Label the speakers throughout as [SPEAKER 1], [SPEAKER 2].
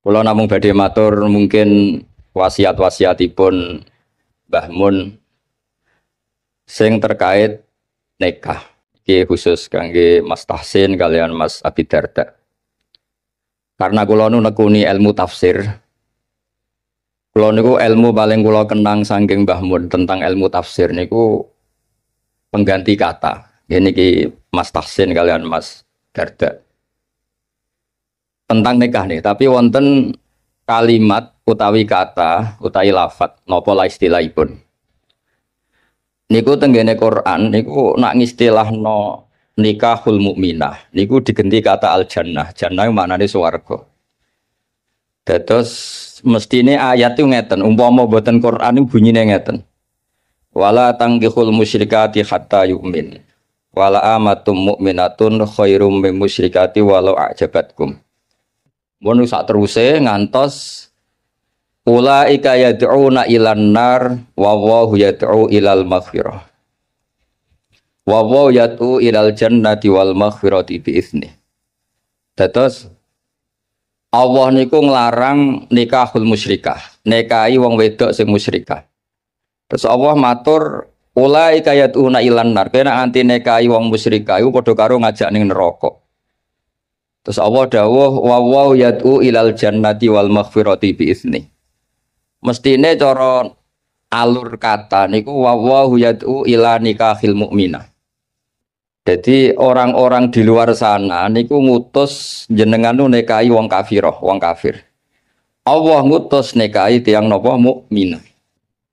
[SPEAKER 1] Kula namung badhe matur mungkin wasiat-wasiatipun Mbah Mun sing terkait nikah. Iki khusus kangge Mas Tahsin kalian Mas Abi Darda. Karena kula nu nekuni ilmu tafsir. Kula niku ilmu paling kula kenang saking Mbah Mun tentang ilmu tafsir niku pengganti kata. Ini ki Mas Tahsin kalian Mas Darda. Tentang nikah nih, tapi wonten kalimat utawi kata utawi lafat napa la istilahipun. Niku tenggene Quran niku nak ngistilahno nikahul mukminah niku digenti kata al jannah. Jannah maknane swarga. Dados mestine ayat itu ngeten, umpama boten Quran niku bunyine ngeten. Wala tangkihul musyrikati hatta yu'min. Wala amatum mu'minatun khairum min musyrikati walau a'jabatkum. Mun sak teruse ngantos ulaika yad'una ilan nar wa wallahu yad'u ilal maghfirah. Wa wallahu yad'u ilal jannati wal maghfirati bi idznih. Dados Allah niku nglarang nikahul musyrikah, nikahi wong wedok sing musyrikah. Terus Allah matur ulaika yad'una ilan nar, kena anti nikahi wong musyrikah iku padha karo ngajak ning neraka. Terus Allah dawuh wa wallahu yad'u ilal jannati wal maghfirati bi idznih. Mestine cara alur kata niku wa wallahu yad'u ila nikahil mukminah. Jadi orang-orang di luar sana niku ngutus jenengan nu nikahi wong kafirah, wong kafir. Allah ngutus nikahi tiyang napa mukminah.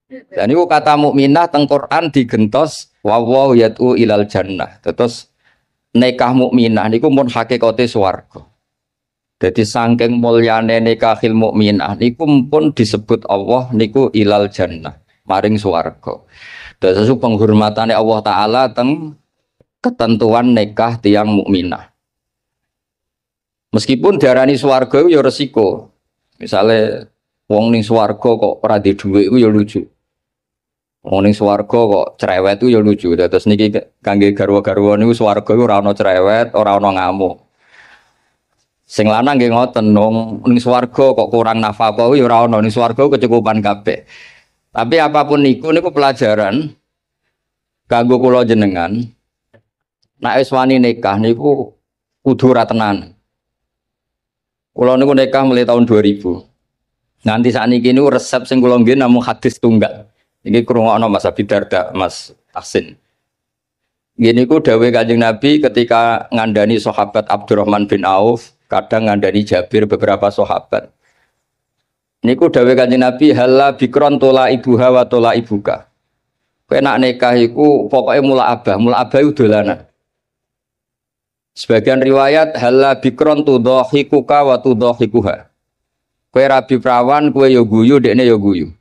[SPEAKER 1] Dan niku kata mukminah teng Quran digentos wa wallahu yad'u ilal jannah. Terus nikah mukminah niku mun hakikate swarga. Dadi saking mulyane nikahil mukminah niku pun disebut Allah niku ilal jannah, maring swarga. Dadi penghormatane Allah taala teng ketentuan nikah tiyang mukminah. Meskipun diarani swarga ya resiko. Misale wong ning swarga kok ora di dhuwit iku ya lucu. Wong ning swarga kok cerewet itu ya lucu. Terus niki kangge garwa-garwa niku swarga iku ora ana cerewet, ora ana ngamuk. Sing lanang nggih ngoten ning swarga kok kurang nafkah ya ora ana, ning swarga kecukupan kabeh. Tapi apapun niku pelajaran kanggo kula jenengan. Nek wis wani nikah niku kudu ora tenan. Kula niku nikah mulai tahun 2000. Nanti sakniki niku resep sing kula nggih namung hadis tunggal. Iki krungokno Mas Abi Darda, Mas Tahsin. Gini ku dawuh Kanjeng Nabi ketika ngandani sahabat Abdurrahman bin Auf, kadang ngandani Jabir beberapa sahabat. Niku dawuh Kanjeng Nabi halla bikron tola ibuha wa tola ibuka. Kowe nak nikah iku pokoke mula abah iku dolanan. Sebagian riwayat halla bikron tudhahikuka wa tudhahikuha. Kowe rabi prawan, kowe ya guyu, dekne ya guyu.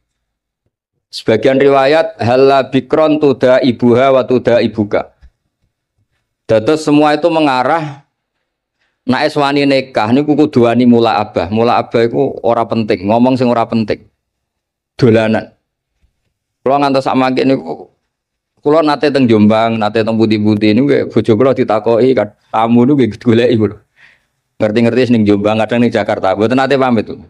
[SPEAKER 1] Sebagian riwayat halla bikron tuda ibuha wa tuda ibuka. Dados semua itu mengarah nek wani nikah niku kudu wani mula abah. Mula abah iku ora penting, ngomong sing ora penting. Dolanan. Kula ngantos sak mangke niku kula nate teng Jombang, nate teng Putih-Putih niku bojo kula ditakoki tamu niku nggih goleki kula. Ngerti-ngerti ning Jombang, kadang ning Jakarta. Mboten nate pamit tuh.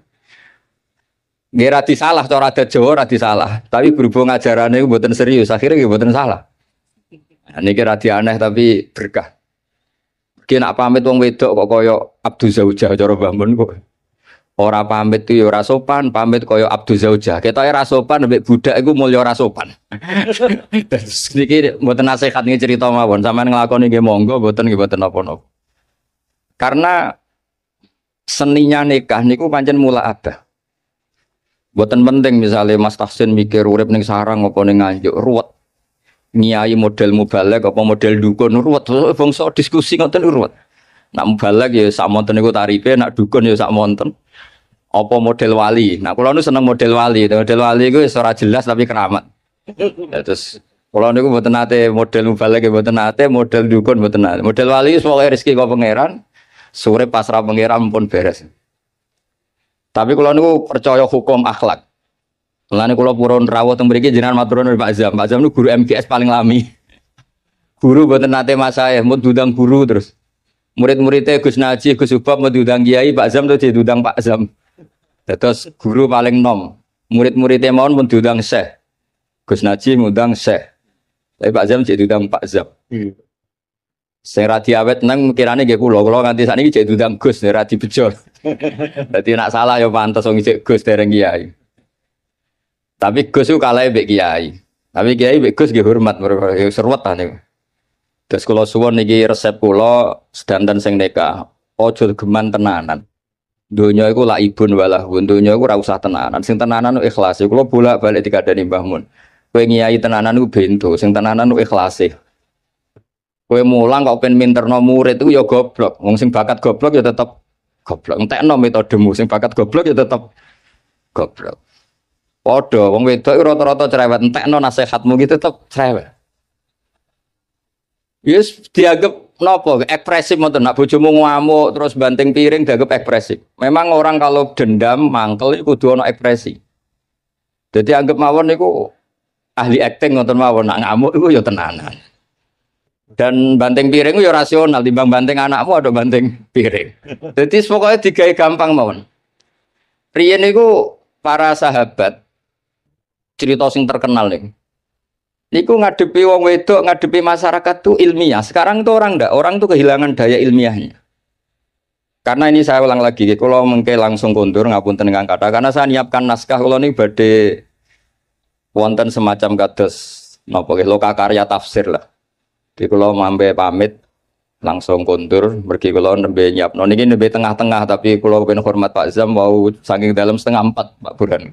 [SPEAKER 1] Nggih ra disalah cara adat Jawa ra disalah, tapi berhubung ajarane iku mboten serius, akhire nggih mboten salah. Nah, niki ra aneh tapi berkah. Ki nak pamit wong wedok kok kaya Abdu Zaujah cara Mbah Mun kok. Ora pamit ku ya ora sopan, pamit kaya Abdu Zaujah. Ketoke ra sopan mbek budak iku mulya ora sopan. Terus niki mboten nasihat niki cerita mawon, sampean nglakoni nggih monggo, mboten nggih mboten napa-napa. Karena seninya nikah niku pancen mula abah. Buatan penting misalnya Mas Tahsin mikir urip ning sarang apa ning Nganjuk ruwet. Nyai model mubalek apa model dukun ruwet. Bangsa diskusi ngoten ruwet. Nak mubalek ya sak monten niku tarife, nak dukun ya sak monten. Apa model wali. Nah kula nu seneng model wali. Model wali iku wis ora jelas tapi keramat. Terus kula niku mboten nate model mubalek mboten nate, model dukun mboten nate. Model wali wis pokoke rezeki kok pangeran, sore pasrah pangeran pun beres. Tapi kalau niku percaya hukum akhlak. Mulane kula purun rawuh teng mriki jenengan matur nuwun Pak Zam. Pak Zam niku guru MGS paling lami. Guru mboten nate mas saya, mau diundang guru terus. Murid-muridnya Gus Najih, Gus Ubab mau diundang kiai, Pak Zam tuh diundang Pak Zam. Terus guru paling nom, murid-muridnya mohon pun diundang Syekh. Gus Najih ngundang Syekh. Tapi Pak Zam jadi diundang Pak Zam. Sing ra diawet nang kirane nggih kula nganti sakniki jek diundang Gus ra dibejo. Dadi nak salah ya pantes wong jek Gus dereng kiai. Tapi Gus ku kalah mbek kiai. Tapi kiai mbek Gus nggih hormat mergo seruwet ta niku. Terus kula suwun niki resep kula sedanten sing nikah, aja geman tenanan. Donya iku la ibun walah, donya iku ora usah tenanan. Sing tenanan ikhlas. Kula bolak-balik dikandani Mbah Mun. Kowe ngiyai tenanan iku bento, sing tenanan iku ikhlase. Kowe mulang kok pengen minterno murid iku ya goblok. Wong sing bakat goblok ya tetep goblok. Entekno metodemu sing bakat goblok ya tetep goblok. Padha wong wedok iku rata-rata cerewet, entekno nasihatmu ki tetep cerewet. Yes, dianggap nopo ekspresif ngoten. Nak bojomu ngamuk terus banting piring dianggap ekspresif. Memang orang kalau dendam mangkel iku kudu ana ekspresi. Jadi anggap mawon niku ahli acting ngoten mawon, nak ngamuk iku ya tenanan. Dan banting piring itu ya rasional, timbang banting anakmu ada banting piring. Jadi pokoknya digawe gampang mawon. Riyen niku para sahabat cerita sing terkenal nih. Niku ngadepi wong wedok, ngadepi masyarakat tuh ilmiah. Sekarang tuh orang ndak, orang tuh kehilangan daya ilmiahnya. Karena ini saya ulang lagi, kalau mengke langsung kondur ngapunten ingkang kata, karena saya nyiapkan naskah kalau ini badhe wonten semacam kados napa loka karya tafsir lah. Di kalau mambe pamit langsung kondur, pergi kalau nembe nyiapno niki nembe tengah-tengah tapi kalau pengen hormat Pak Zam mau saking dalam 3:30 Pak Burhan.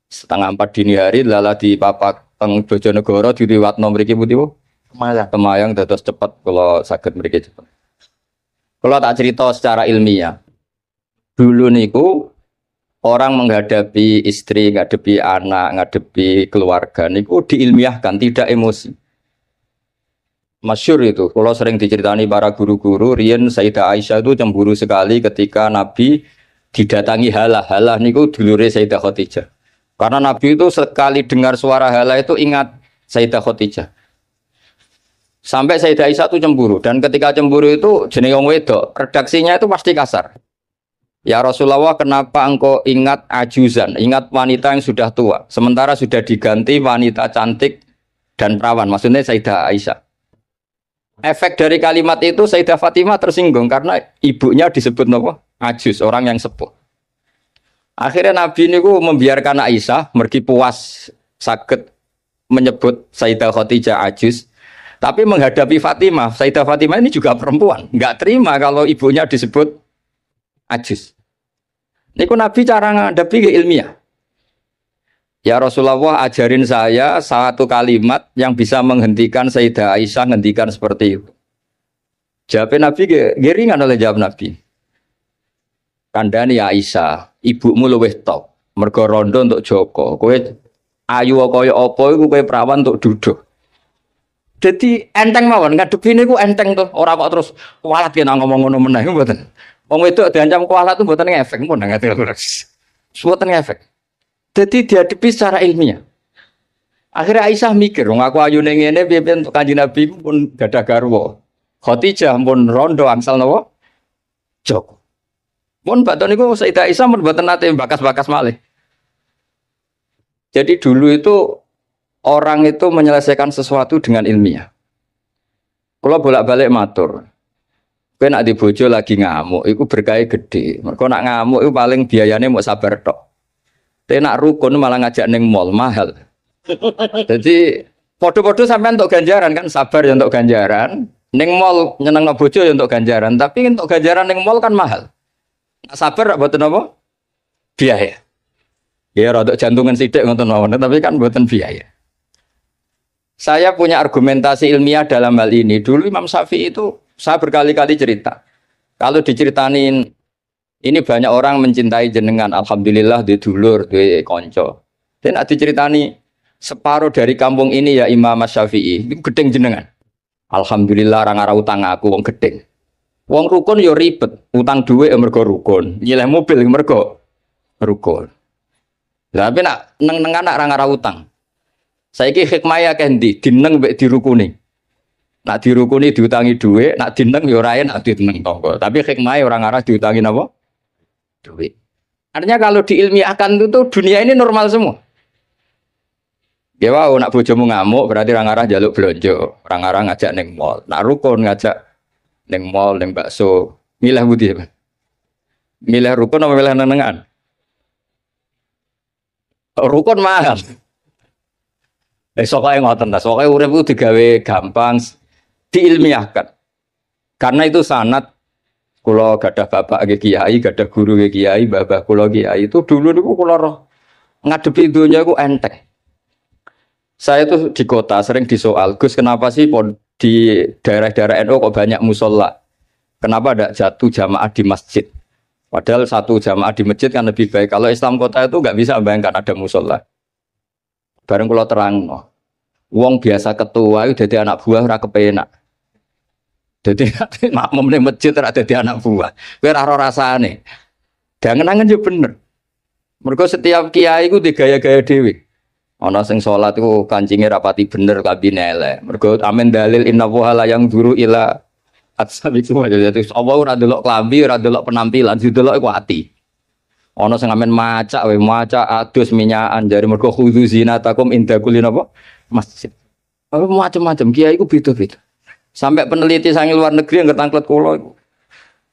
[SPEAKER 1] 3:30 dini hari lala di papak teng Bojonegoro diriwatno mriki putih Bu. Kemayang dados cepet kalau saged mriki cepet. Kalau tak cerita secara ilmiah. Dulu niku orang menghadapi istri, menghadapi anak, menghadapi keluarga niku diilmiahkan, tidak emosi. Masyhur itu, kalau sering diceritani para guru-guru, riyen Sayyidah Aisyah itu cemburu sekali ketika Nabi didatangi halah niku dulure Sayyidah Khadijah. Karena Nabi itu sekali dengar suara halah itu ingat Sayyidah Khadijah. Sampai Sayyidah Aisyah itu cemburu, dan ketika cemburu itu jenenge wong wedok, redaksinya itu pasti kasar. Ya Rasulullah, kenapa engkau ingat ajuzan, ingat wanita yang sudah tua, sementara sudah diganti wanita cantik dan perawan, maksudnya Sayyidah Aisyah. Efek dari kalimat itu Sayyidah Fatimah tersinggung karena ibunya disebut apa? Ajuz, orang yang sepuh. Akhirnya Nabi ini membiarkan Aisyah mergi puas sakit menyebut Sayyidah Khadijah ajuz, tapi menghadapi Fatimah, Sayyidah Fatimah ini juga perempuan, nggak terima kalau ibunya disebut ajuz. Niku Nabi cara menghadapi ilmiah. Ya Rasulullah, ajarin saya satu kalimat yang bisa menghentikan Sayyidah Aisyah menghentikan seperti itu. Jawab Nabi geringan oleh jawab Nabi. Kandhani ya Aisyah, ibumu luwih top. Mergo rondo untuk Joko. Kowe ayu kaya apa iku kowe perawan untuk duduk. Jadi enteng mawon ngadepi niku enteng tuh. Ora kok terus kualat kena ngomong ngono meneh mboten. Wong wedok diancam kualat tuh mboten ngefek pun ngate terus. Mboten ngefek. Jadi dihadapi secara ilmiah. Akhirnya Aisyah mikir, wong aku ayu ning ngene piye untuk Kanjeng Nabi pun gadah garwa. Khadijah pun rondo angsal napa? Joko. Mun baton niku Sayyidah Aisyah mun mboten nate bakas-bakas malih. Jadi dulu itu orang itu menyelesaikan sesuatu dengan ilmiah. Kalau bolak-balik matur, kowe nak di bojo lagi ngamuk, iku berkah gede. Mergo nak ngamuk iku paling biayane mau sabar tok. Tapi nak rukun malah ngajak neng mall mahal. Jadi podo-podo sampean untuk ganjaran kan, sabar ya untuk ganjaran. Neng mall nyenengno bojo ya untuk ganjaran, tapi untuk ganjaran neng mall kan mahal. Nak sabar mboten apa? Biaya. Ya rodok jantungan sithik ngoten mawon, tapi kan mboten biaya. Saya punya argumentasi ilmiah dalam hal ini. Dulu Imam Syafi'i itu saya berkali-kali cerita. Kalau diceritain ini banyak orang mencintai jenengan, alhamdulillah di dulur, di konco. Dan ada diceritani separuh dari kampung ini ya Imam Syafi'i, itu gedeng jenengan. Alhamdulillah orang arah utang aku wong gedeng. Wong rukun yo ribet, utang duit mergo rukun, nyileh mobil mergo rukun. Tapi nak neng-nengan nak orang arah utang. Saiki hikmah kendi dineng mbek dirukuni. Nak dirukuni diutangi duit, nak dineng yo ora enak dineng tonggo. Tapi hikmah orang arah diutangi napa? Duit. Artinya kalau diilmiahkan itu tuh dunia ini normal semua. Ya wow, nak bojomu ngamuk berarti orang arah jaluk belonjo, orang arah ngajak neng mall, nak rukun ngajak neng mall, neng bakso, milah budi apa? Milah rukun apa milah nenengan? Rukun mahal. Soalnya ngoten tas, soalnya urip itu digawe gampang, diilmiahkan. Karena itu sanad, kalau gadah bapak ke kiai, gadah guru ke kiai, babah kulo kiai itu dulu niku kulo roh ngadepi dunia itu enteng. Saya tuh di kota sering disoal, Gus kenapa sih di daerah-daerah NU kok banyak musola? Kenapa tidak jatuh jamaah di masjid? Padahal satu jamaah di masjid kan lebih baik. Kalau Islam kota itu nggak bisa bayangkan ada musola. Bareng kulo terang, wong biasa ketua itu jadi anak buah ora kepenak. Jadi makmum ning masjid ora dadi anak buah. Kowe ora rasane. Dangen-angen yo bener. Mergo setiap kiai iku digaya-gaya dhewe. Ana sing salat iku kancinge rapati bener kabine elek. Mergo amen dalil inna wa la yang duru ila atsabiku jadi Allah ora delok klambi, ora delok penampilan, didelok iku ati. Ana sing amen maca wae maca adus minyakan jare mergo khudzu zinatakum inda kulli napa masjid. Macam-macam kiai iku beda-beda. Sampai peneliti sang luar negeri yang ketangklet kula iku.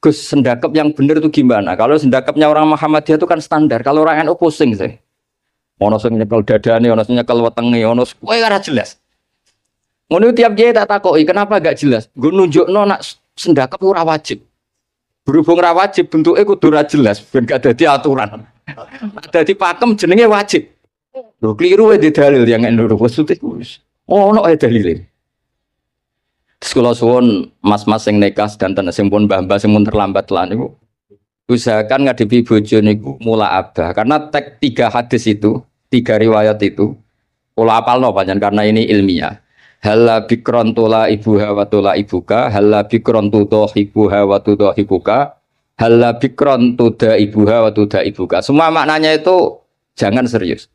[SPEAKER 1] Gus sendakep yang bener itu gimana? Kalau sendakepnya orang Muhammadiyah itu kan standar. Kalau orang NU pusing sih. Ono sing nyekel dadane, ono sing nyekel wetenge, ono kowe ora jelas. Ngono tiap kiai tak takoki, kenapa gak jelas? Nggo nunjukno nak sendakep ora wajib. Berhubung ora wajib bentuke kudu ora jelas ben gak dadi aturan. Nek dadi pakem jenenge wajib. Lho kliru wae di dalil yang NU maksud wis. Ono ae dalile. Sekolah suwun mas-mas sing nekas dan sing pun mbah-mbah sing mun terlambat lan niku usahakan ngadepi bojo niku mula abah karena tek 3 hadis itu, 3 riwayat itu kula apalno pancen karena ini ilmiah. Halla bikron tula ibuha wa tula ibuka, halla bikron tudo ibuha wa tudo ibuka, halla bikron tuda ibuha wa tuda ibuka. Semua maknanya itu jangan serius.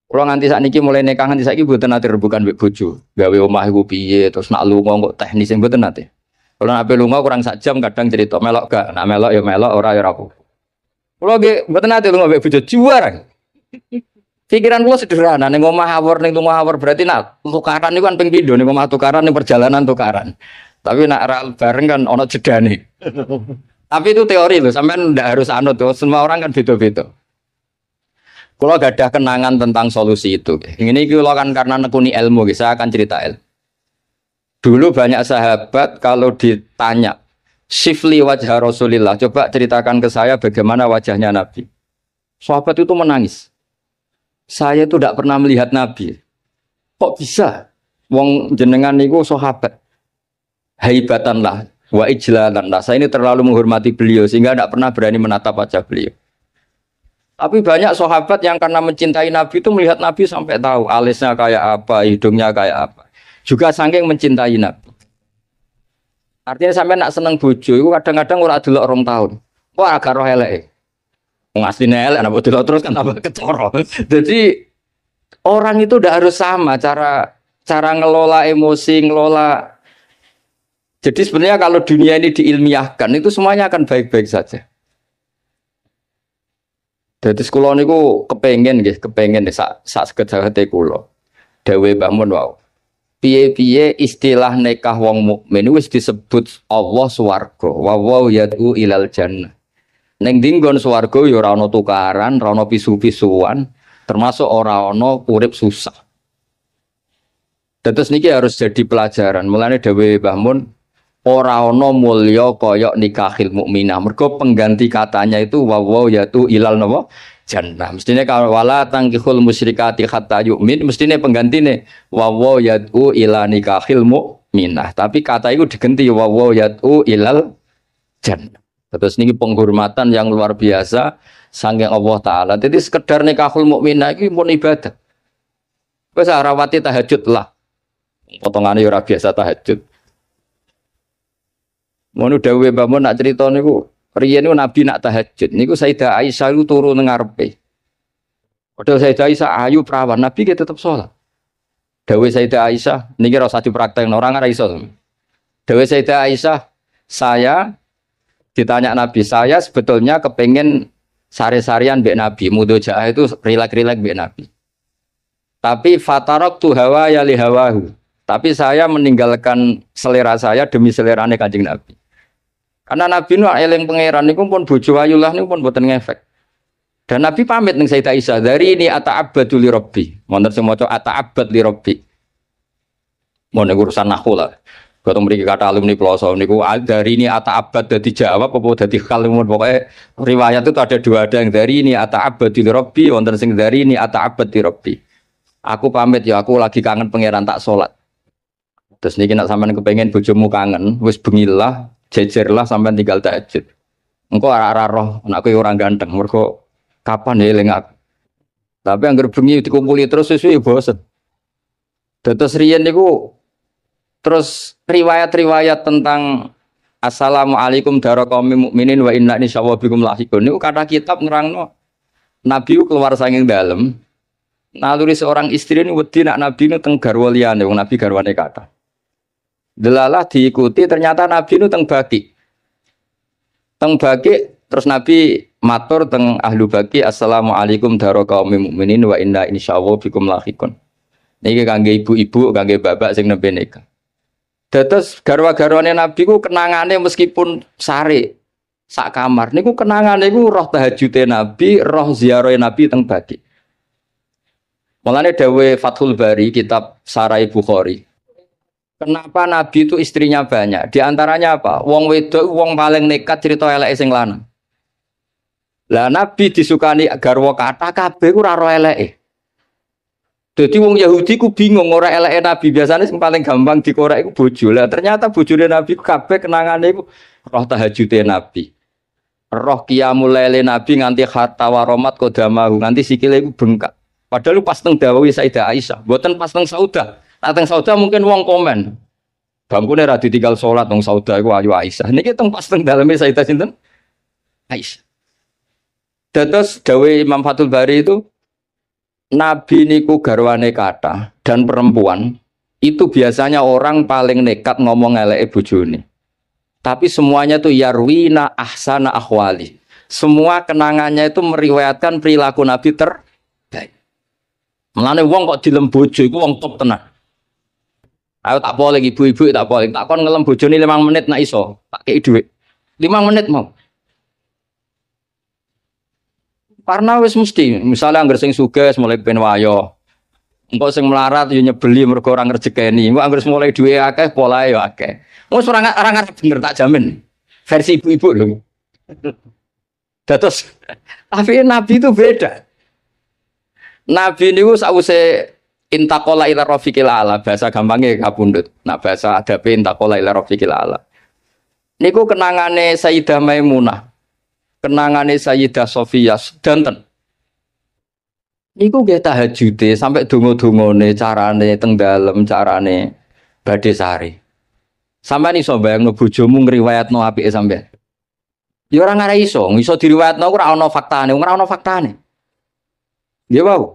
[SPEAKER 1] Kalau nganti saat ini mulai nikah nganti saat ini buatan nanti rebukan mbek bojo, gawe omah iku piye, terus nak lunga kok teknis yang buatan nanti. Kalau nak lunga kurang sak jam kadang cerita melok gak, nak melok ya melok, ora ya rapuh. Kalau ge buatan nanti lunga mbek bojo juara. Pikiran gua sederhana, ning omah awor ning lunga awor berarti nak tukaran niku kan ping pindho ning omah tukaran ning perjalanan tukaran. Tapi nak bareng kan ono jedane. Tapi itu teori loh, sampean ndak harus anut tuh, semua orang kan beda-beda. Kalau gak ada kenangan tentang solusi itu, ini kalau kan karena nekuni ilmu, saya akan cerita ilmu. Dulu banyak sahabat kalau ditanya, Sifli wajah Rasulillah, coba ceritakan ke saya bagaimana wajahnya Nabi. Sahabat itu menangis. Saya itu tidak pernah melihat Nabi. Kok bisa? Wong jenengan niku sahabat. Haibatan lah, wa ijlalan lah. Saya ini terlalu menghormati beliau sehingga tidak pernah berani menatap wajah beliau. Tapi banyak sahabat yang karena mencintai Nabi itu melihat Nabi sampai tahu alisnya kayak apa, hidungnya kayak apa. Juga saking mencintai Nabi. Artinya sampai nak seneng bojo itu kadang-kadang ora delok 2 tahun. Wah agak roh elek. Wong asline elek anak delok terus kan tambah kecoro. Jadi orang itu udah harus sama cara ngelola emosi, ngelola. Jadi sebenarnya kalau dunia ini diilmiahkan itu semuanya akan baik-baik saja. Jadi sekolah niku kepengen sak saged-sagede kula. Dewe Mbah Mun wau. Piye-piye istilah nikah wong mukmin wis disebut Allah swarga. Wa yad'u ilal jannah. Ning dinggon swarga ya ora ana tukaran, ora ana pisu-pisuan, termasuk ora ana urip susah. Terus niki harus jadi pelajaran. Mulane dewe Mbah Mun ora ana mulya kaya nikahil mukminah. Mergo pengganti katanya itu wa yatu ilal napa jannah. Mestine kalau wala tangkihul musyrikati hatta yu'min, mestine penggantine wa yatu ila nikahil mukminah. Tapi kata itu diganti wa yatu ilal jannah. Terus niki penghormatan yang luar biasa saking Allah taala. Jadi sekedar nikahul mukminah iki pun ibadah. Wis rawati tahajud lah. Potongane ora biasa tahajud. Ngono dawuhe Mbah Mun nak crita niku, riyen niku Nabi nak tahajud. Niku Sayyidah Aisyah itu turu nang ngarepe. Padahal Sayyidah Aisyah ayu perawan, Nabi ki tetep salat. Dawuhe Sayyidah Aisyah, niki ora usah dipraktekno, ora iso. Dawuhe Sayyidah Aisyah, saya ditanya Nabi, saya sebetulnya kepengen sari-sarian mbek Nabi, mudojaah itu rilek-rilek mbek Nabi. Tapi fatarok tu hawa ya li hawahu. Tapi saya meninggalkan selera saya demi selerane Kanjeng Nabi. Karena Nabi nu eling pangeran niku pun bojo ayulah niku pun boten ngefek. Dan Nabi pamit ning Sayyidah Aisyah, "Dari ini ata'abbadu li Rabbi." Wonten sing maca ata'abbad li Rabbi. Mon urusan nahwu lah. Kalau mriki kata alumni Ploso niku dari ini ata'abbad dadi jawab apa dadi khal pokoke riwayat itu ada dua, ada yang dari ini ata'abbadu li Rabbi, wonten sing dari ini ata'abbad li Rabbi. Aku pamit ya, aku lagi kangen pangeran tak salat. Terus niki nek sampean kepengin bojomu kangen, wis bengilah, jejerlah sampean tinggal tahajud. Engko arah-arah roh anakku orang ganteng, mergo kapan ya eling aku. Tapi anggere bengi dikumpuli terus suwe bosen. Terus riyen niku terus riwayat-riwayat tentang Assalamualaikum daraqaumil mukminin wa inna insyaallah bikum lahiqun. Niku kata kitab nerangno Nabi keluar saking dalem. Naluri seorang istri ini wedi nak Nabi nu teng garwa liyane, wong Nabi garwane kata. Delalah diikuti ternyata Nabi nu teng Baki. Teng Baki terus Nabi matur teng ahlu Baki Assalamualaikum daraqaumil mukminin wa inna insyaallah bikum lahiqun. Niki kangge ibu-ibu, kangge bapak sing nembe nikah. Dados garwa-garwane Nabi ku kenangane meskipun sare sak kamar niku kenangane ku roh tahajude Nabi, roh ziarahe Nabi teng Baki. Mulane dawe Fathul Bari kitab Sarai Bukhari. Kenapa Nabi itu istrinya banyak? Di antaranya apa? Wong wedok wong paling nekat cerita eleke sing lanang. Lah Nabi disukani garwa kathah kabeh ku ora ro eleke. Jadi wong Yahudi ku bingung ora eleke Nabi, biasanya sing paling gampang dikorek iku bojo. Lah ternyata bojone Nabi ku kabeh kenangane iku roh tahajude Nabi. Roh qiyamul lail Nabi nganti hatta waromat qodamahu, nganti sikile iku bengkak. Padahal pas teng dawawi Sayyidah Aisyah, mboten pas teng Saudah. Nah teng Saudah mungkin wong komen. Bangkune ra ditinggal salat teng Saudah iku ayu Aisyah. Niki teng pas teng daleme Sayyidah sinten? Aisyah. Dados dawe Imam Fathul Bari itu Nabi niku garwane kata dan perempuan itu biasanya orang paling nekat ngomong eleke bojone. Tapi semuanya tuh yarwina ahsana akhwali. Semua kenangannya itu meriwayatkan perilaku Nabi terbaik. Mulane wong kok dilem bojo iku wong top tenan. Ayo tak boleh ibu-ibu tak boleh. Tak kon ngelem bojone 5 menit nak iso. Tak kei dhuwit. 5 menit mau. Karena wis mesti, misalnya anggar sing sugih mulai ben wayo. Engko sing melarat yo nyebeli mergo ora ngrejekeni. Engko anggar mulai duwe akeh polahe yo akeh. Wis ora ngarep bener tak jamin. Versi ibu-ibu lho. Dados tapi Nabi itu beda. Nabi niku sawise intaqala ila rafiqil ala, bahasa gampangnya kapundhut. Nah bahasa adabe intaqala ila rafiqil ala. Niku kenangane Sayyidah Maimunah. Kenangane Sayyidah Sofiyah sedanten. Niku nggih tahajude sampai donga-dongane carane teng dalem carane badhe sari. Sampeyan iso bayangno bojomu ngriwayatno apike sampeyan. Ya ora ngare iso diriwayatno ora ana faktane, ora ana faktane. Nggih wae.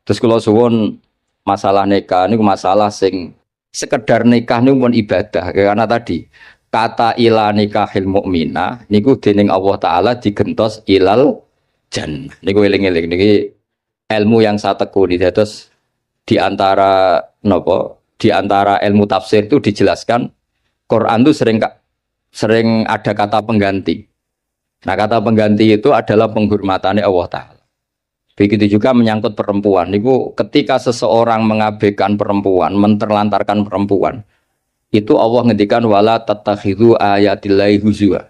[SPEAKER 1] Terus kula suwun masalah nikah niku masalah sing sekedar nikah niku pun ibadah karena tadi kata ila nikahil mukminah niku dening Allah taala digentos ilal jannah. Niku eling-eling niki ilmu yang saya tekuni. Terus di antara napa? Di antara ilmu tafsir itu dijelaskan Quran itu sering ada kata pengganti. Nah, kata pengganti itu adalah penghormatannya Allah taala. Begitu juga menyangkut perempuan. Niku ketika seseorang mengabaikan perempuan, menterlantarkan perempuan, itu Allah ngendikan wala tattakhidhu ayatillahi huzwa.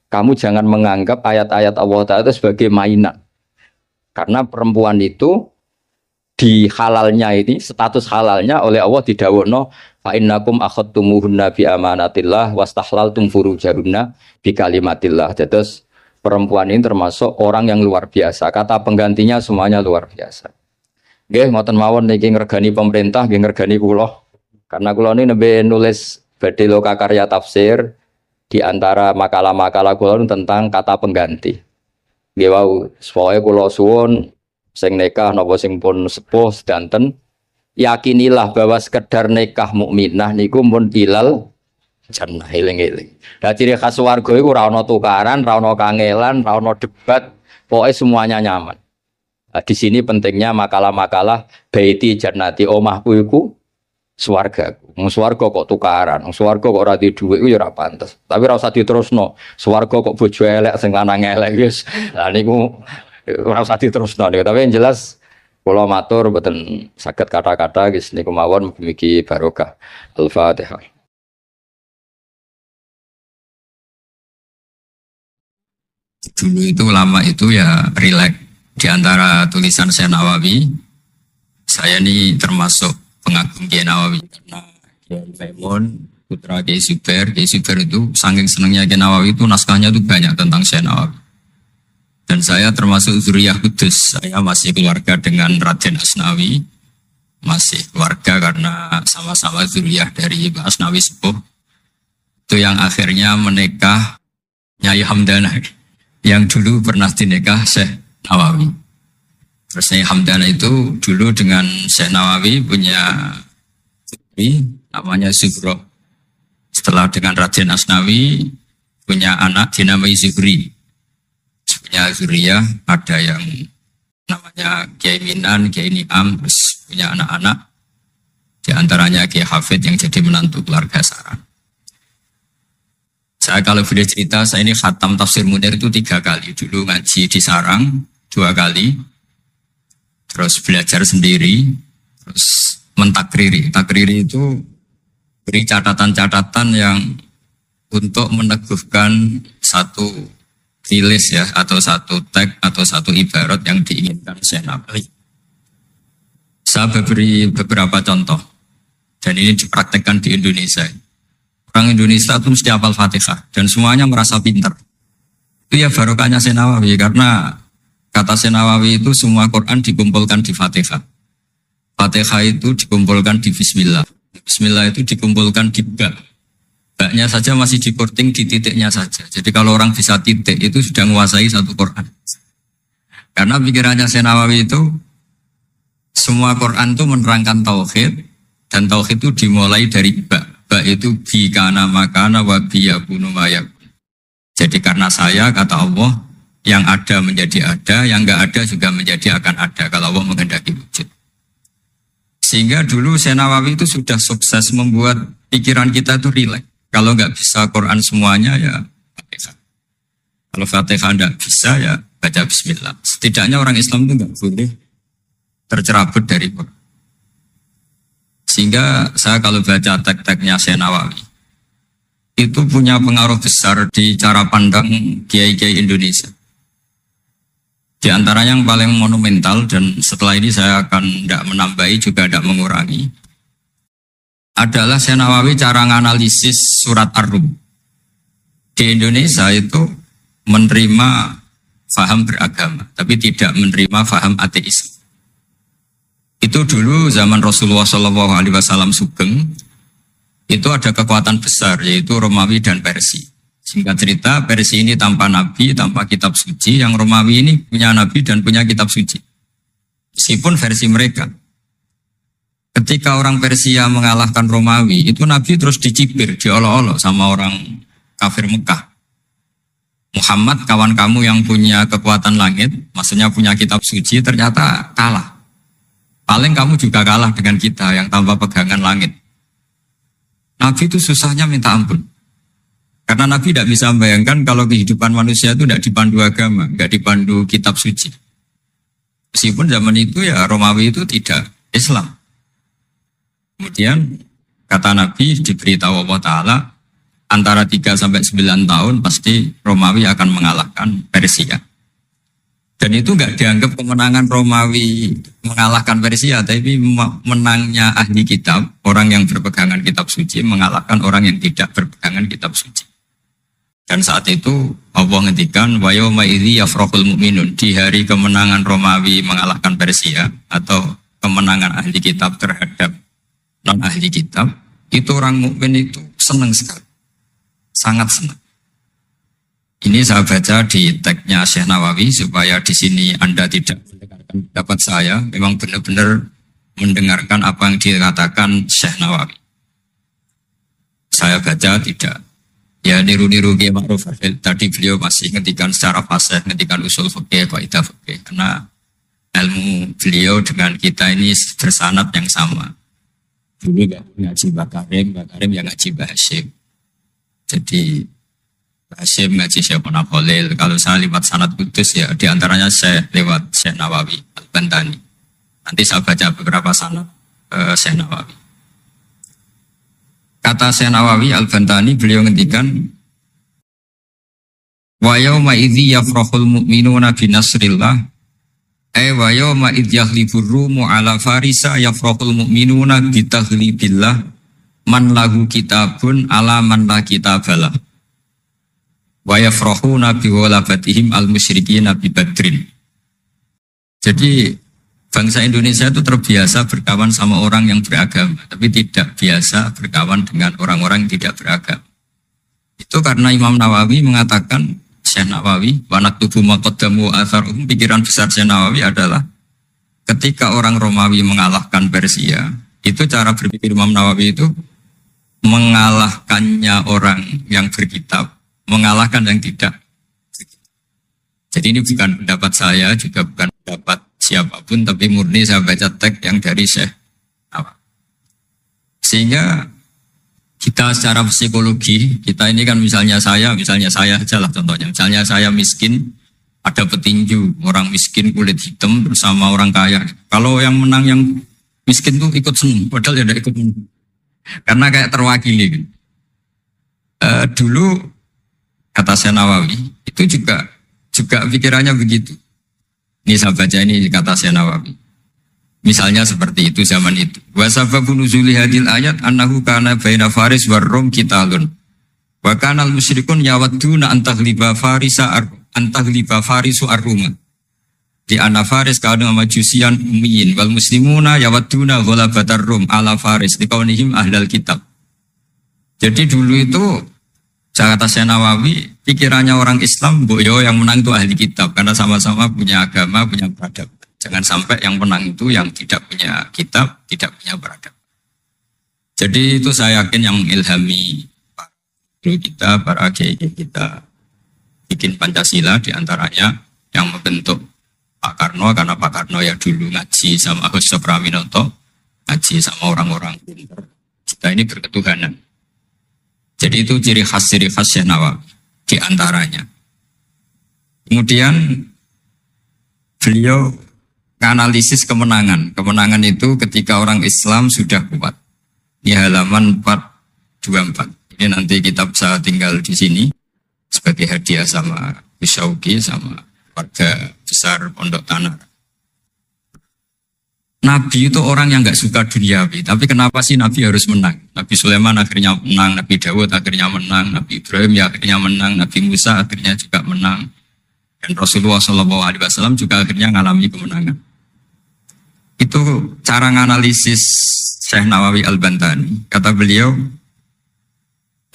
[SPEAKER 1] Kamu jangan menganggap ayat-ayat Allah Ta'ala sebagai mainan. Karena perempuan itu di halalnya ini, status halalnya oleh Allah didhawuhna fa innakum akhadtumuhunna bi amanatillah wastahlaltum furujahunna bi kalimatillah. Terus perempuan ini termasuk orang yang luar biasa. Kata penggantinya semuanya luar biasa. Nggih, ngoten mawon niki ngregani pemerintah, nggih ngregani kula. Karena kula ini nembe nulis badhe loka karya tafsir di antara makalah-makalah kula tentang kata pengganti. Nggih wau, supaya kula suwun sing nikah napa sing pun sepuh sedanten yakinilah bahwa sekedar nikah mukminah niku mun ilal jannah eling-eling. Lah ciri khas warga iku ora ana tukaran, ora ana kangelan, ora ana debat, Pokoknya semuanya nyaman. Nah, di sini pentingnya makalah-makalah baiti jannati omahku iku swargaku. Wong swarga kok tukaran, wong swarga kok ora di dhuwit iku ya ora pantes. Tapi ora usah diterusno. Swarga kok bojo elek sing lanang elek wis. Lah niku ora usah diterusno niku. Tapi yang jelas kula matur mboten saged kata-kata guys niku mawon mugi barokah. Al-Fatihah.
[SPEAKER 2] Dulu itu ulama itu ya rileks. Di antara tulisan Syekh Nawawi, saya ini termasuk pengagum Kiai Nawawi karena Kiai Maimun, putra Kiai Zubair itu saking senangnya Kiai Nawawi itu naskahnya itu banyak tentang Syekh Nawawi. Dan saya termasuk zuriyah kudus, saya masih keluarga dengan Raden Asnawi, masih keluarga karena sama-sama zuriyah dari Mbah Asnawi Sepuh. Itu yang akhirnya menikah Nyai Hamdana, yang dulu pernah dinikah Syekh Nawawi. Terus Nyai Hamdana itu dulu dengan Syekh Nawawi punya putri namanya Zuhro. Setelah dengan Raden Asnawi punya anak dinamai Zuhri. Punya zuriyah ada yang namanya Kiai Minan, Kiai Niam, terus punya anak-anak. Di antaranya Kiai Hafid yang jadi menantu keluarga Saran. Saya kalau boleh cerita, saya ini khatam tafsir Munir itu 3 kali. Dulu ngaji di Sarang 2 kali. Terus belajar sendiri. Terus mentakriri. Takriri itu beri catatan-catatan yang untuk meneguhkan satu rilis ya, atau satu tag, atau satu ibarat yang diinginkan Syekh Nawawi. Saya beri beberapa contoh. Dan ini dipraktekkan di Indonesia. Orang Indonesia itu mesti hafal Fatihah dan semuanya merasa pintar. Itu ya barokahnya Syekh Nawawi, karena kata Syekh Nawawi itu semua Quran dikumpulkan di Fatihah. Fatihah itu dikumpulkan di Bismillah. Bismillah itu dikumpulkan di Ba. Baknya saja masih dikorting di titiknya saja. Jadi kalau orang bisa titik itu sudah menguasai satu Quran. Karena pikirannya Syekh Nawawi itu semua Quran itu menerangkan tauhid, dan tauhid itu dimulai dari Ba. Ba itu bi kana makana wa bi yakunu mayakun. Jadi karena saya, kata Allah, yang ada menjadi ada, yang enggak ada juga menjadi akan ada kalau Allah menghendaki wujud. Sehingga dulu Syekh Nawawi itu sudah sukses membuat pikiran kita itu rileks. Kalau enggak bisa Quran semuanya ya Fatihah. Kalau Fatihah enggak bisa ya baca Bismillah. Setidaknya orang Islam itu enggak boleh tercerabut dari Quran. Sehingga saya kalau baca teks-teksnya Syekh Nawawi itu punya pengaruh besar di cara pandang kiai-kiai Indonesia. Di antara yang paling monumental, dan setelah ini saya akan tidak menambahi juga tidak mengurangi, adalah Syekh Nawawi cara menganalisis surat Ar-Rum. Di Indonesia itu menerima faham beragama, tapi tidak menerima faham ateis. Itu dulu zaman Rasulullah SAW sugeng, itu ada kekuatan besar, yaitu Romawi dan Persia. Singkat cerita, Persia ini tanpa nabi, tanpa kitab suci, yang Romawi ini punya nabi dan punya kitab suci. Meskipun versi mereka. Ketika orang Persia mengalahkan Romawi, itu nabi terus dicibir, diolok-olok sama orang kafir Mekah. Muhammad, kawan kamu yang punya kekuatan langit, maksudnya punya kitab suci, ternyata kalah. Paling kamu juga kalah dengan kita yang tanpa pegangan langit. Nabi itu susahnya minta ampun. Karena Nabi tidak bisa membayangkan kalau kehidupan manusia itu tidak dipandu agama, tidak dipandu kitab suci. Meskipun zaman itu ya Romawi itu tidak Islam. Kemudian kata Nabi diberitahu Allah Ta'ala antara 3 sampai 9 tahun pasti Romawi akan mengalahkan Persia. Dan itu enggak dianggap kemenangan Romawi mengalahkan Persia, tapi menangnya ahli kitab, orang yang berpegangan kitab suci mengalahkan orang yang tidak berpegangan kitab suci. Dan saat itu Allah ngendikan wa yauma idzi yafrahul mu'minun, di hari kemenangan Romawi mengalahkan Persia atau kemenangan ahli kitab terhadap non ahli kitab, itu orang mukmin itu senang sekali. Sangat senang. Ini saya baca di teksnya Syekh Nawawi supaya di sini Anda tidak mendengarkan pendapat saya, memang benar-benar mendengarkan apa yang dikatakan Syekh Nawawi. Saya baca tidak Ya niru-niru Kiai Ma'ruf. Tadi beliau masih ngendikan secara fasih, ngendikan usul fikih, kaidah fikih. Karena ilmu beliau dengan kita ini bersanad yang sama. Dulu ngaji Mbak Karim yang ngaji Mbak Hasyim. Jadi Mbak Hasyim ngaji Syekh Khalil. Kalau saya lewat sanad kudus ya diantaranya saya lewat Syekh Nawawi Al-Bantani. Nanti saya baca beberapa sanad Syekh Nawawi. Kata Syekh Nawawi Al-Bantani beliau ngendikan wa yauma idzi yafrahul mu'minuna bi nasrillah wa yauma idz yahlibur rumu ala farisa yafrahul mu'minuna bi taghlibillah man lahu kitabun ala man la kitabalah wa yafrahuna bi walabatihim al musyrikin bi badrin. Jadi bangsa Indonesia itu terbiasa berkawan sama orang yang beragama, tapi tidak biasa berkawan dengan orang-orang yang tidak beragama. Itu karena Imam Nawawi mengatakan, Syekh Nawawi, wanaktubu maqaddamu atharuhum, pikiran besar Syekh Nawawi adalah ketika orang Romawi mengalahkan Persia, itu cara berpikir Imam Nawawi itu mengalahkannya orang yang berkitab, mengalahkan yang tidak. Jadi ini bukan pendapat saya, juga bukan pendapat siapapun, tapi murni saya baca teks yang dari Syekh Nawawi. Sehingga kita secara psikologi, kita ini kan misalnya saya aja lah contohnya. Misalnya saya miskin, ada petinju, orang miskin kulit hitam bersama orang kaya. Kalau yang menang yang miskin tuh ikut senang, padahal ya tidak ikut menang. Karena kayak terwakili. Dulu kata Syekh Nawawi, itu juga pikirannya begitu. Ini saya baca ini kata Syekh Nawawi. Misalnya seperti itu zaman itu. Wa sababu nuzuli hadil ayat annahu kana baina Faris war Rum qitalun. Wa kana al musyrikun yawadduna antaghliba farisu ar-Ruma. Di anna Faris kana majusian ummiyin wal muslimuna yawadduna ghalabatar Rum ala Faris liqaunihim ahlal kitab. Jadi dulu itu kata Syekh Nawawi, pikirannya orang Islam, boyo yang menang itu ahli kitab karena sama-sama punya agama, punya peradaban. Jangan sampai yang menang itu yang tidak punya kitab, tidak punya peradaban. Jadi itu saya yakin yang mengilhami kita, para kiai kita bikin Pancasila diantaranya yang membentuk Pak Karno, karena Pak Karno ya dulu ngaji sama Agus Praminoto, ngaji sama orang-orang pintar. Kita ini berketuhanan. Jadi itu ciri khas Syekh Nawawi di antaranya. Kemudian beliau menganalisis kemenangan. Kemenangan itu ketika orang Islam sudah kuat. Ini halaman 424. Ini nanti kita bisa tinggal di sini sebagai hadiah sama Bisyauki sama warga besar Pondok Tanah. Nabi itu orang yang nggak suka duniawi, tapi kenapa sih Nabi harus menang? Nabi Sulaiman akhirnya menang, Nabi Dawud akhirnya menang, Nabi Ibrahim ya akhirnya menang, Nabi Musa akhirnya juga menang, dan Rasulullah SAW juga akhirnya mengalami kemenangan. Itu cara menganalisis Syekh Nawawi Al-Bantani. Kata beliau,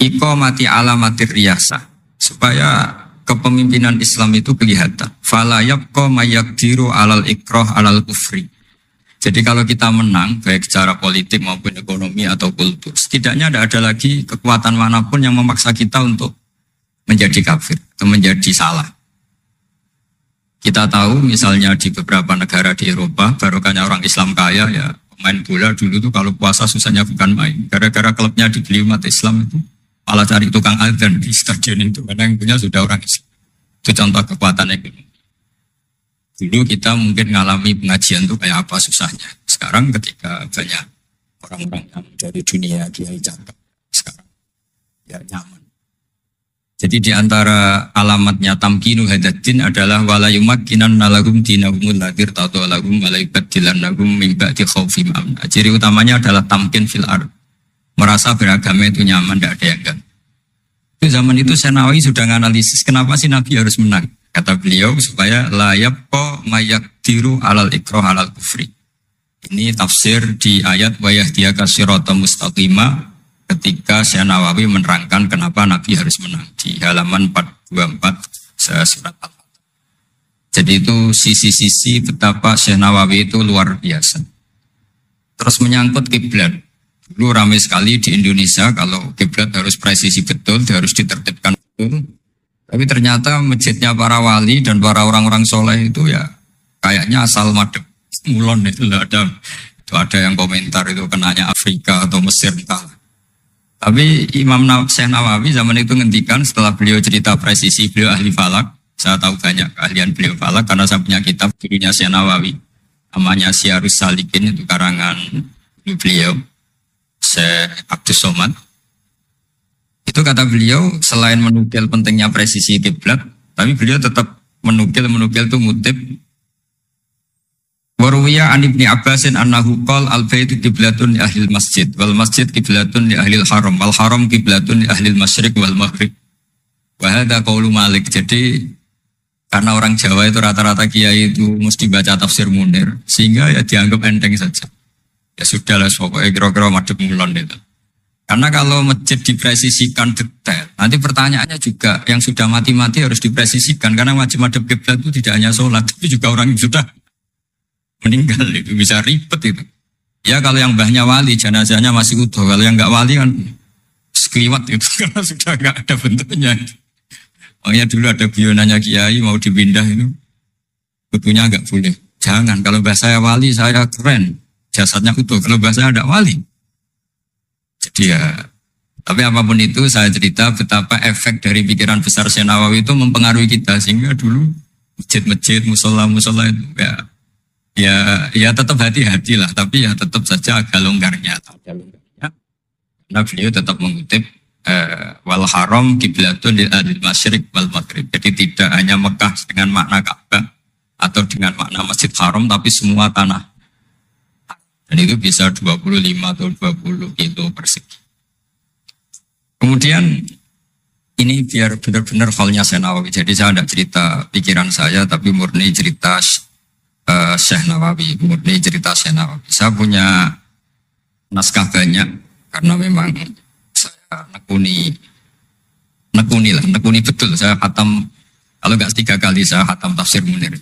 [SPEAKER 2] iqamati alamatir riyasah, supaya kepemimpinan Islam itu kelihatan. Fala yabqa mayaqdiru alal ikrah alal kufri. Jadi kalau kita menang, baik secara politik maupun ekonomi atau kultur, setidaknya tidak ada lagi kekuatan manapun yang memaksa kita untuk menjadi kafir, atau menjadi salah. Kita tahu misalnya di beberapa negara di Eropa, barokahnya orang Islam kaya, ya pemain bola dulu tuh kalau puasa susahnya bukan main. Gara-gara klubnya dibeli umat Islam itu, malah cari tukang adzan di stadion itu, karena yang punya sudah orang Islam. Itu contoh kekuatan ekonomi. Dulu kita mungkin mengalami pengajian itu kayak apa susahnya. Sekarang ketika banyak orang-orang yang dari dunia kiai cakep, sekarang ya nyaman. Jadi di antara alamatnya tamkinu hadatin adalah wala yumakkinan nalagum dinahumul ladir tatu alagum walaibat dilanagum mimba di khawfim amna. Ciri utamanya adalah tamkin fil ard. Merasa beragama itu nyaman, tidak ada yang enggak. Itu zaman itu Syekh Nawawi sudah menganalisis kenapa sih Nabi harus menang. Kata beliau supaya layab ko mayakdiru alal ikrah alal kufri. Ini tafsir di ayat wa yahdiyaka sirata mustaqima ketika Syekh Nawawi menerangkan kenapa Nabi harus menang di halaman 424 surat Al-Fatihah. Jadi itu sisi-sisi betapa Syekh Nawawi itu luar biasa. Terus menyangkut kiblat. Dulu ramai sekali di Indonesia kalau kiblat harus presisi betul, harus ditertibkan betul. Tapi ternyata masjidnya para wali dan para orang-orang soleh itu ya kayaknya asal madep mulon itu ada yang komentar itu kenanya Afrika atau Mesir entah. Tapi Syekh Nawawi zaman itu ngendikan setelah beliau cerita presisi, beliau ahli falak. Saya tahu banyak keahlian beliau falak karena saya punya kitab dulunya Syekh Nawawi. Namanya Syiarus Salikin, itu karangan beliau, Syekh Abdus Somad. Itu kata beliau selain menukil pentingnya presisi kiblat, tapi beliau tetap menukil itu ngutip Waruwiya an Ibni Abbasin annahu qol al-baitu qiblatun li ahlil masjid wal masjid qiblatun li ahlil haram wal haram qiblatun li ahlil masyriq wal maghrib. Wa hadza qaulu Malik. Jadi karena orang Jawa itu rata-rata kiai itu mesti baca tafsir Munir sehingga ya dianggap enteng saja. Ya sudahlah pokoknya kira-kira madhep mulon itu. Karena kalau masjid dipresisikan detail, nanti pertanyaannya juga yang sudah mati-mati harus dipresisikan karena wajib madhep kiblat itu tidak hanya sholat, tapi juga orang yang sudah meninggal itu bisa ribet itu. Ya kalau yang mbahnya wali jenazahnya masih utuh, kalau yang enggak wali kan sekliwat itu karena sudah enggak ada bentuknya. Makanya dulu ada bionanya kiai mau dipindah itu utuhnya enggak boleh. Jangan, kalau mbah saya wali saya keren, jasadnya utuh. Kalau mbah saya enggak wali. Jadi ya, tapi apapun itu saya cerita betapa efek dari pikiran besar Syekh Nawawi itu mempengaruhi kita sehingga dulu masjid-masjid, musola-musola itu ya tetap hati-hati lah, tapi ya tetap saja agak longgarnya. Karena beliau tetap mengutip wal haram kiblatun lil ahlil masyriq wal maghrib. Jadi tidak hanya Mekah dengan makna Ka'bah atau dengan makna Masjid Haram, tapi semua tanah. Dan itu bisa 25 atau 20 kilo persegi. Kemudian ini biar benar-benar halnya Syekh Nawawi. Jadi saya tidak cerita pikiran saya, tapi murni cerita Syekh Nawawi, murni cerita Syekh Nawawi. Saya punya naskah banyak karena memang saya nekuni betul. Saya khatam, kalau enggak 3 kali saya khatam tafsir Munir.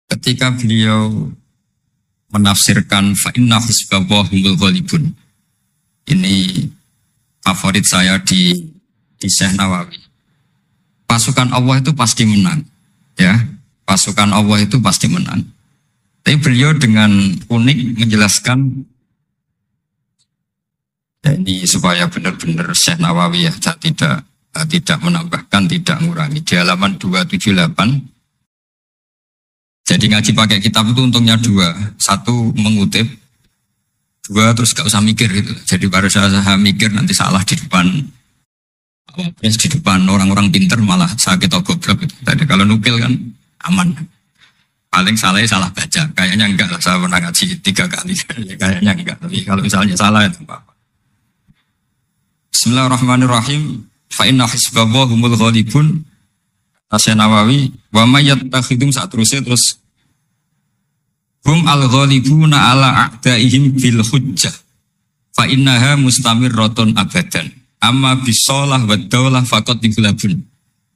[SPEAKER 2] Ketika beliau menafsirkan fa inna hizballahi humul ghalibun. Ini favorit saya di Syekh Nawawi. Pasukan Allah itu pasti menang, ya. Pasukan Allah itu pasti menang. Tapi beliau dengan unik menjelaskan, ya ini supaya benar-benar Syekh Nawawi ya, tidak menambahkan, tidak mengurangi. Di halaman 278, jadi ngaji pakai kitab itu untungnya 2. 1 mengutip, 2 terus gak usah mikir gitu. Jadi baru saya mikir nanti salah di depan orang-orang pinter malah sakit atau goblok gitu. Tadi kalau nukil kan aman. Paling salah baca. Kayaknya enggak lah, saya pernah ngaji 3 kali. Kayaknya enggak. Tapi kalau misalnya salah itu apa-apa. Bismillahirrahmanirrahim. Fa inna hizballahi humul ghalibun. Syekh Nawawi wa may yattakhidum saterusnya terus hum al-ghalibuna ala a'daihim bil hujjah fa innaha mustamirratun abadan amma bisolah wa daulah faqad dighlabun.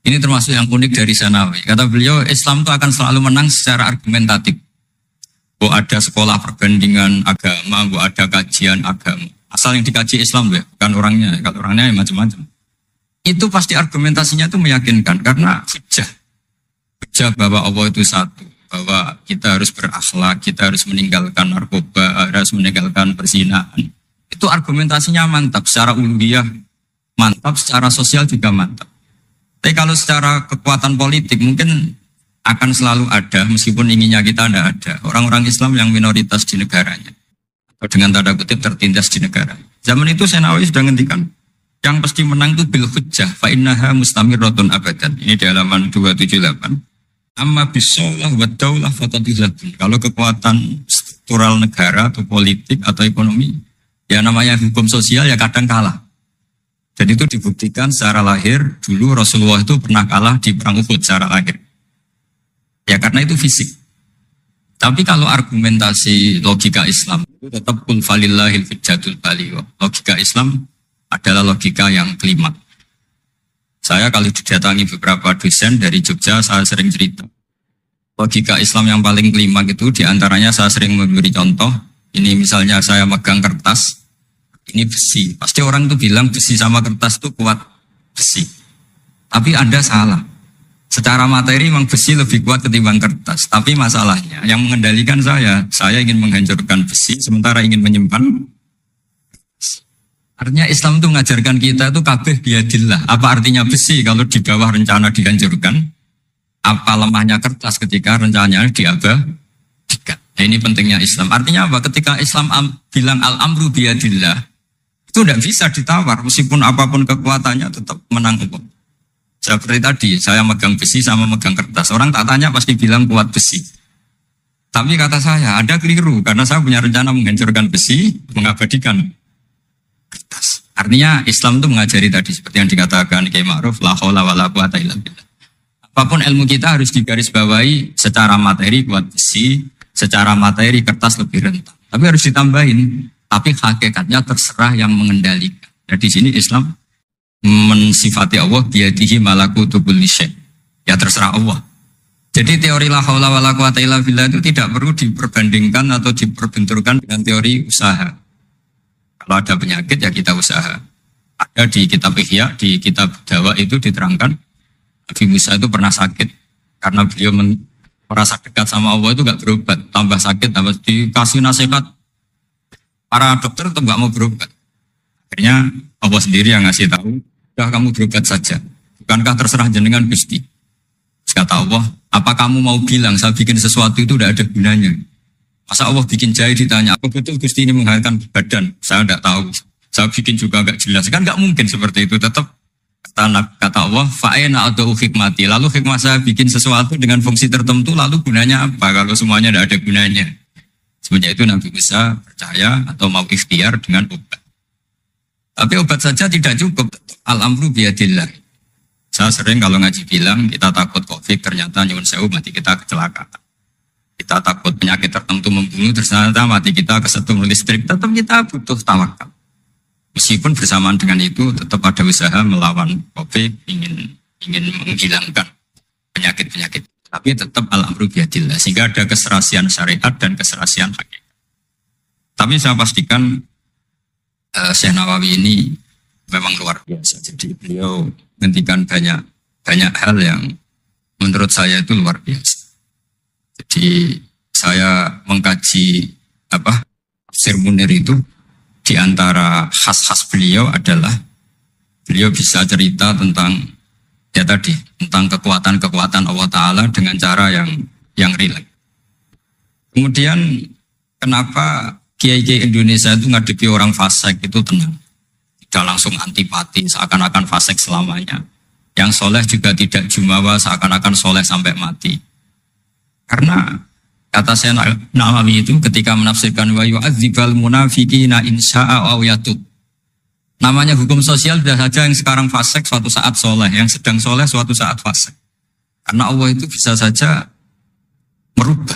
[SPEAKER 2] Ini termasuk yang unik dari Syekh Nawawi. Kata beliau, Islam itu akan selalu menang secara argumentatif. Bu ada sekolah perbandingan agama, bu ada kajian agama. Asal yang dikaji Islam ya, bukan orangnya. Kalau orangnya ya macam-macam. Itu pasti argumentasinya itu meyakinkan karena hujah bahwa Allah itu satu, bahwa kita harus berakhlak, kita harus meninggalkan narkoba, harus meninggalkan perzinahan. Itu argumentasinya mantap, secara uluhiyah mantap, secara sosial juga mantap. Tapi kalau secara kekuatan politik mungkin akan selalu ada, meskipun inginnya kita tidak ada. Orang-orang Islam yang minoritas di negaranya, atau dengan tanda kutip tertindas di negara. Zaman itu Syekh Nawawi sudah ngendikan, yang pasti menang itu bil hujjah, fa innaha mustamirratun abadan. Ini di halaman 278. Amma bisolah wa daulah fatadillatun. Kalau kekuatan struktural negara atau politik atau ekonomi, ya namanya hukum sosial ya kadang kalah. Dan itu dibuktikan secara lahir. Dulu Rasulullah itu pernah kalah di perang Uhud secara lahir. Ya karena itu fisik. Tapi kalau argumentasi logika Islam itu tetap kul falillahil hujjatul baligh. Logika Islam adalah logika yang kelima. Saya kalau didatangi beberapa dosen dari Jogja, saya sering cerita. Logika Islam yang paling kelima itu diantaranya saya sering memberi contoh, Ini misalnya saya megang kertas, ini besi. Pasti orang itu bilang besi sama kertas itu kuat besi. Tapi Anda salah. Secara materi memang besi lebih kuat ketimbang kertas. Tapi masalahnya yang mengendalikan saya ingin menghancurkan besi sementara ingin menyimpan. Artinya Islam itu mengajarkan kita itu kabeh biadillah. Apa artinya besi kalau di bawah rencana dihancurkan? Apa lemahnya kertas ketika rencananya diabadikan? Nah, ini pentingnya Islam. Artinya apa? Ketika Islam bilang al-amru biadillah, itu tidak bisa ditawar. Meskipun apapun kekuatannya tetap menang hukum. Seperti tadi, saya megang besi sama megang kertas. Orang tak tanya pasti bilang kuat besi. Tapi kata saya, Anda keliru. Karena saya punya rencana menghancurkan besi, mengabadikan kertas. Artinya Islam itu mengajari tadi seperti yang dikatakan Kiai Ma'ruf, la haula wala quwata illa billah. Apapun ilmu kita harus digarisbawahi secara materi kuat besi, secara materi kertas lebih rentan. Tapi harus ditambahin, tapi hakikatnya terserah yang mengendalikan. Jadi di sini Islam mensifati Allah biyadihi malakutu kulli syai'. Ya terserah Allah. Jadi teori la haula wala quwata illa billah itu tidak perlu diperbandingkan atau diperbenturkan dengan teori usaha. Kalau ada penyakit ya kita usaha. Ada di kitab Ihya, di kitab Dawa itu diterangkan Nabi Musa itu pernah sakit karena beliau merasa dekat sama Allah itu gak berobat, tambah sakit, tambah dikasih nasihat. Para dokter tetap gak mau berobat. Akhirnya Allah sendiri yang ngasih tahu, udah kamu berobat saja. Bukankah terserah jenengan Gusti? Terus kata Allah, apa kamu mau bilang saya bikin sesuatu itu udah ada gunanya? Masa Allah bikin jahe ditanya, apa betul Gusti ini menghasilkan badan? Saya tidak tahu. Saya bikin juga agak jelas. Kan nggak mungkin seperti itu. Tetap kata Allah, fa'ena atau hikmati. Lalu hikmah saya bikin sesuatu dengan fungsi tertentu, lalu gunanya apa? Kalau semuanya tidak ada gunanya. Sebenarnya itu Nabi Musa percaya atau mau ikhtiar dengan obat. Tapi obat saja tidak cukup. Al-amru biyadillah. Saya sering kalau ngaji bilang, kita takut COVID, ternyata nyuwun sewu mati kita kecelakaan. Kita takut penyakit tertentu membunuh, ternyata mati kita kesetrum listrik. Tetap kita butuh tawakal. Meskipun bersamaan dengan itu tetap ada usaha melawan COVID, ingin menghilangkan penyakit-penyakit. Tapi tetap al-amru biyadillah. Sehingga ada keserasian syariat dan keserasian hakikat. Tapi saya pastikan Syekh Nawawi ini memang luar biasa. Jadi beliau menghentikan banyak hal yang menurut saya itu luar biasa. Jadi saya mengkaji tafsir Munir itu di antara khas-khas beliau adalah beliau bisa cerita tentang tentang kekuatan-kekuatan Allah Ta'ala dengan cara yang rileks. Kemudian kenapa kiai-kiai Indonesia itu ngadepi orang fasik itu tenang, tidak langsung antipati seakan-akan fasik selamanya. Yang soleh juga tidak jumawa seakan-akan soleh sampai mati. Karena kata saya Nawawi itu ketika menafsirkan wa yu'adzibal munafiqina insya'a aw yatub. Namanya hukum sosial sudah saja yang sekarang fasik suatu saat soleh, yang sedang soleh suatu saat fasik. Karena Allah itu bisa saja merubah.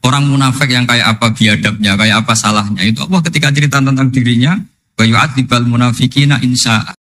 [SPEAKER 2] Orang munafik yang kayak apa biadabnya, kayak apa salahnya, itu Allah ketika cerita tentang dirinya wa yu'adzibal munafiqina insya'a.